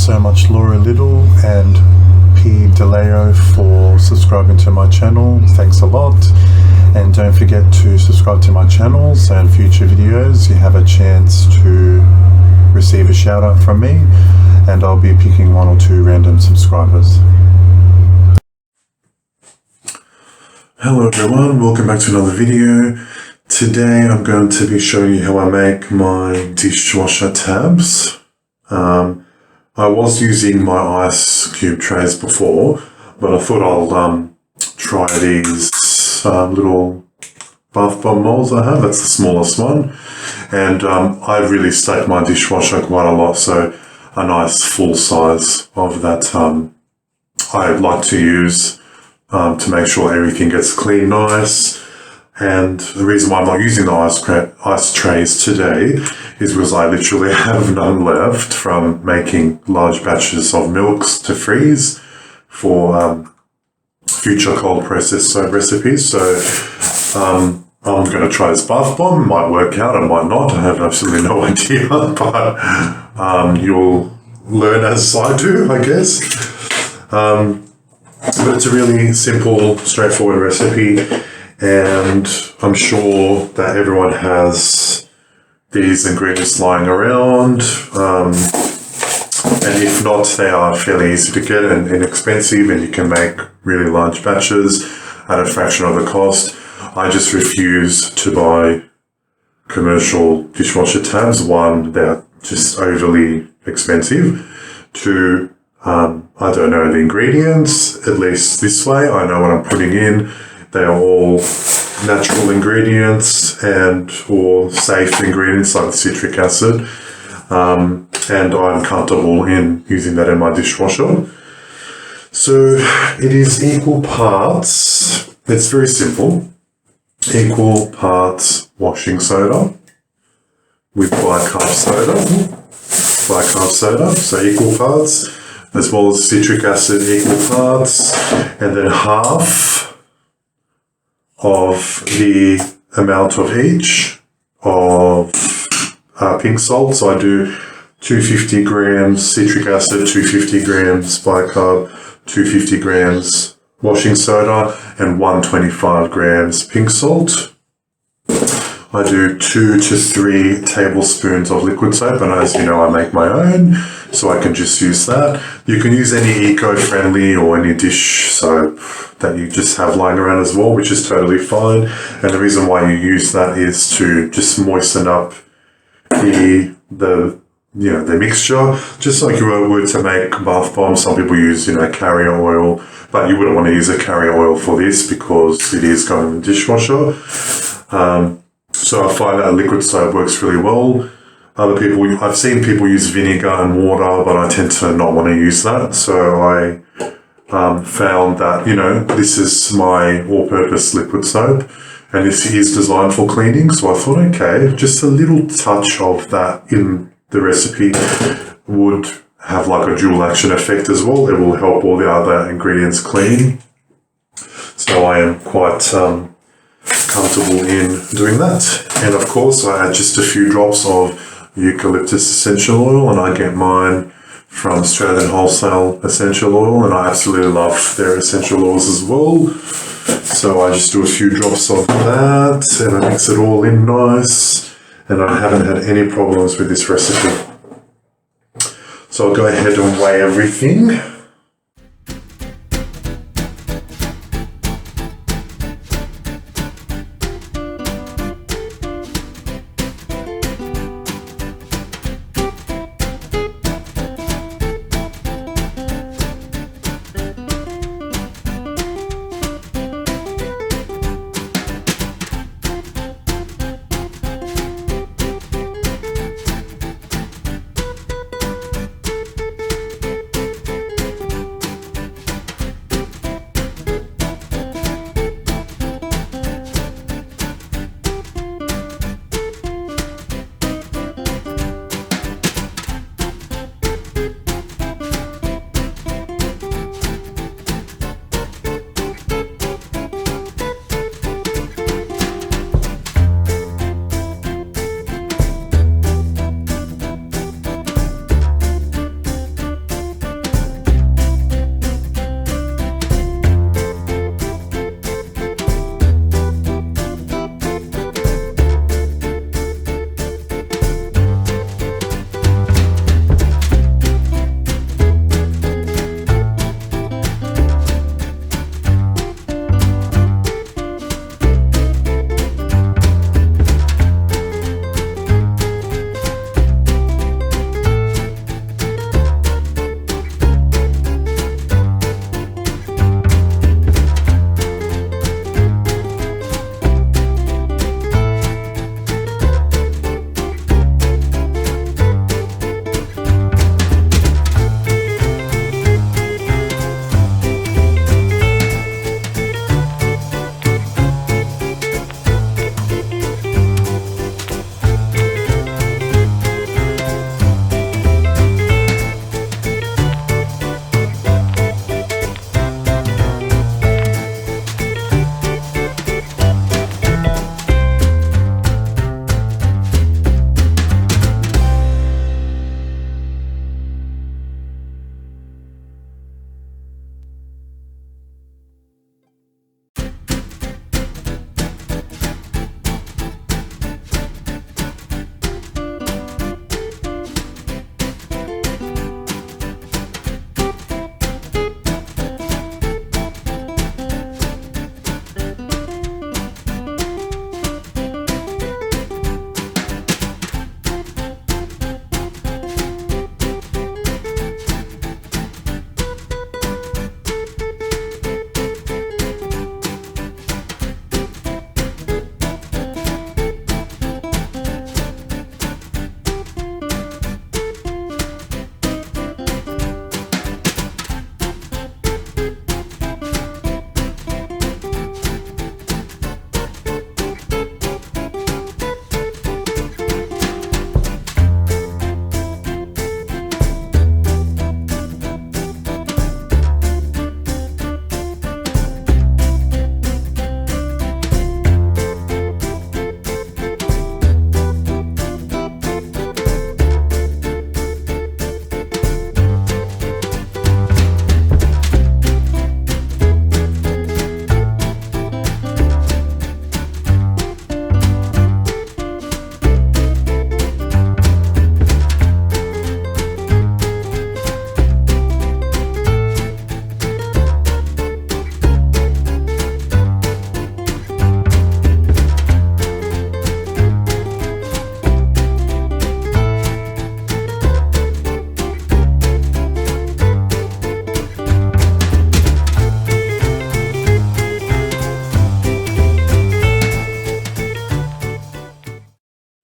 so much Laura Little and P. DeLeo for subscribing to my channel. Thanks a lot. And don't forget to subscribe to my channel so in future videos you have a chance to receive a shout out from me, and I'll be picking 1 or 2 random subscribers. Hello everyone, welcome back to another video. Today I'm going to be showing you how I make my dishwasher tabs. I was using my ice cube trays before, but I thought I'll try these little bath bomb molds I have. That's the smallest one, and I really stacked my dishwasher quite a lot, so a nice full size of that I like to use to make sure everything gets clean nice. And the reason why I'm not using the ice trays today is because I literally have none left from making large batches of milks to freeze for future cold processed soap recipes. So I'm going to try this bath bomb. It might work out, it might not. I have absolutely no idea, but you'll learn as I do, I guess. But it's a really simple, straightforward recipe, and I'm sure that everyone has these ingredients lying around, and if not, they are fairly easy to get and inexpensive, and you can make really large batches at a fraction of the cost. I just refuse to buy commercial dishwasher tabs. 1, they're just overly expensive. 2, I don't know the ingredients, at least this way. I know what I'm putting in. They are all natural ingredients and or safe ingredients like citric acid. And I'm comfortable in using that in my dishwasher. So it is equal parts, it's very simple, equal parts washing soda with bicarb soda, so equal parts, as well as citric acid, equal parts, and then half of the amount of each of pink salt. So I do 250 grams citric acid, 250 grams bicarb, 250 grams washing soda, and 125 grams pink salt. I do 2 to 3 tablespoons of liquid soap, and as you know, I make my own, so I can just use that. You can use any eco-friendly or any dish soap that you just have lying around as well, which is totally fine. And the reason why you use that is to just moisten up the mixture, just like you would to make bath bombs. Some people use, carrier oil, but you wouldn't want to use a carrier oil for this because it is going in the dishwasher. So I find that liquid soap works really well. I've seen people use vinegar and water, but I tend to not want to use that. So I found that, this is my all-purpose liquid soap, and this is designed for cleaning. So I thought, okay, just a little touch of that in the recipe would have like a dual action effect as well. It will help all the other ingredients clean. So I am quite comfortable in doing that. And of course I add just a few drops of Eucalyptus essential oil, and I get mine from Australian Wholesale Essential Oil, and I absolutely love their essential oils as well. So I just do a few drops of that and I mix it all in nice, and I haven't had any problems with this recipe. So I'll go ahead and weigh everything.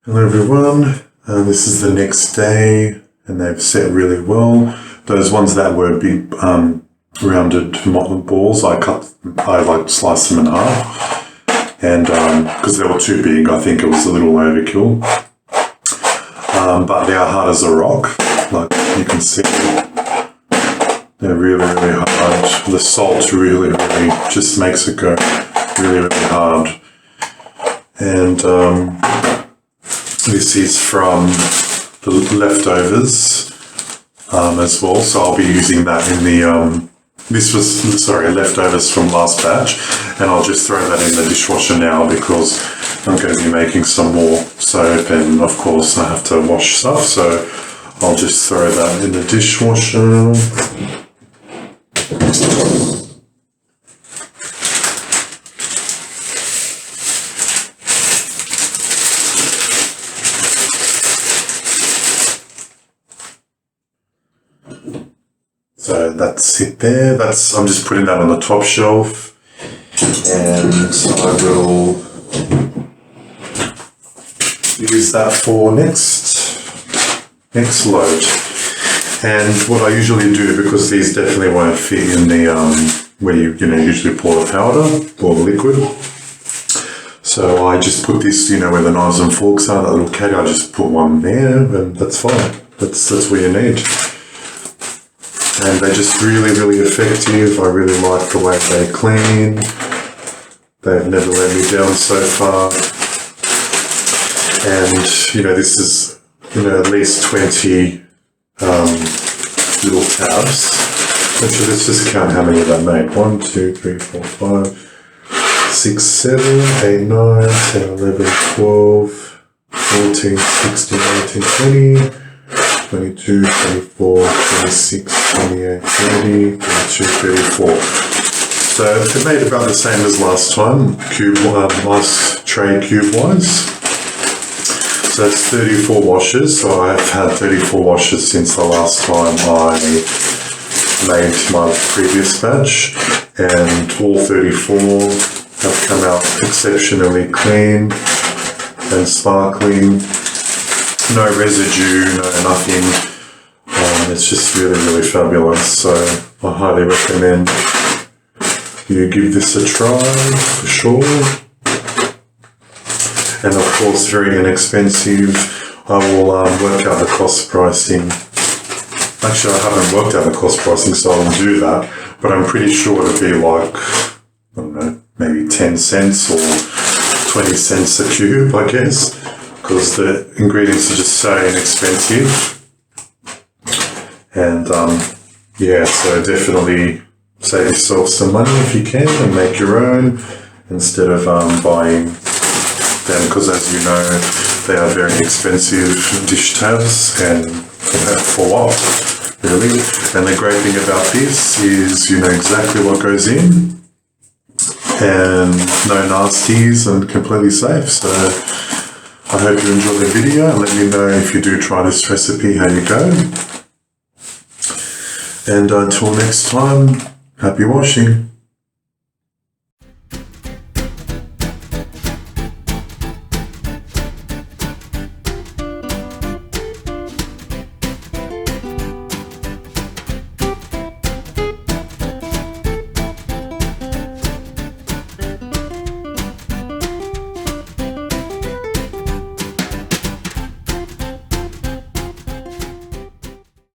Hello everyone, this is the next day and they've set really well. Those ones that were big rounded balls, I sliced them in half, and because they were too big, I think it was a little overkill. But they are hard as a rock, like you can see. They're really, really hard. The salt really just makes it go really hard. And this is from the leftovers as well, so I'll be using that in the, leftovers from last batch, and I'll just throw that in the dishwasher now because I'm going to be making some more soap, and of course I have to wash stuff, so I'll just throw that in the dishwasher. So that's it there. I'm just putting that on the top shelf, and I will use that for next load. And what I usually do, because these definitely won't fit in the where you usually pour the powder or the liquid, so I just put this, where the knives and forks are, that little caddy, I just put one there, and that's fine. That's what you need. And they're just really effective. I really like the way they clean. They've never let me down so far. And, this is, at least 20 little tabs. Actually, let's just count how many that made. 1, 2, 3, 4, 5, 6, 7, 8, 9, 10, 11, 12, 14, 16, 18, 20, 22, 24, 26, 28, 30, 32, 34. So it made about the same as last time, last tray cube-wise. So that's 34 washes. So I've had 34 washes since the last time I made my previous batch, and all 34 have come out exceptionally clean and sparkling. No residue, no nothing. It's just really fabulous. So I highly recommend you give this a try for sure. And of course, very inexpensive. I will work out the cost pricing. Actually, I haven't worked out the cost pricing, so I'll do that. But I'm pretty sure it'll be like, I don't know, maybe 10 cents or 20 cents a cube, I guess, because the ingredients are just so inexpensive. And so definitely save yourself some money if you can and make your own instead of buying them, because as you know, they are very expensive dish tabs, and for what, really? And the great thing about this is you know exactly what goes in, and no nasties, and completely safe. So I hope you enjoyed the video, and let me know if you do try this recipe how you go. And until next time, happy washing.